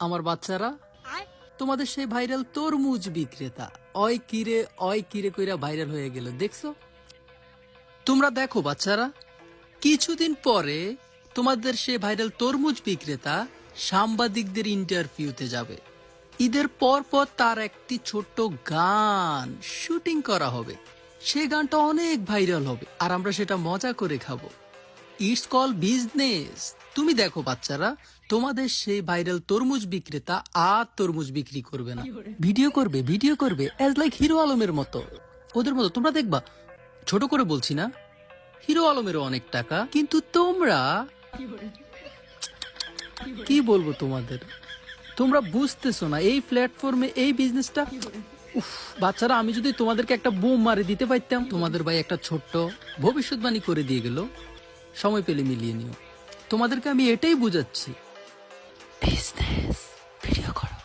আমার বাচ্চারা, তোমাদের সেই ভাইরাল তরমুজ বিক্রেতা অয় কিরে কইরা ভাইরাল হয়ে গেল, দেখছো? তোমরা দেখো বাচ্চারা, কিছুদিন পরে তোমাদের সেই ভাইরাল তরমুজ বিক্রেতা সাংবাদিকদের ইন্টারভিউতে যাবে। ঈদের পর পর তার একটি ছোট্ট গান শুটিং করা হবে। সে গানটা অনেক ভাইরাল হবে আর আমরা সেটা মজা করে খাবো। It's call business. তুমি দেখো বাচ্চারা, তোমাদের সেই ভাইরাল তরমুজ বিক্রেতা আর তরমুজ বিক্রি করবে না, ভিডিও করবে অ্যাজ লাইক হিরো আলমের মতো, ওদের মতো। তোমরা দেখবা, ছোট করে বলছি না, হিরো আলমেরও অনেক টাকা, কিন্তু তোমরা কি বলবো তোমাদের, তোমরা বুঝতেছো না এই প্ল্যাটফর্মে এই বিজনেসটা। উফ বাচ্চারা, আমি যদি তোমাদেরকে একটা বুম মারে দিতে পারতাম। তোমাদের ভাই একটা ছোট্ট ভবিষ্যৎবাণী করে দিয়ে গেল, সময় পেলে মিলিয়ে নিও। তোমাদেরকে আমি এটাই বুঝাচ্ছি, বিজনেস ভিডিও করো।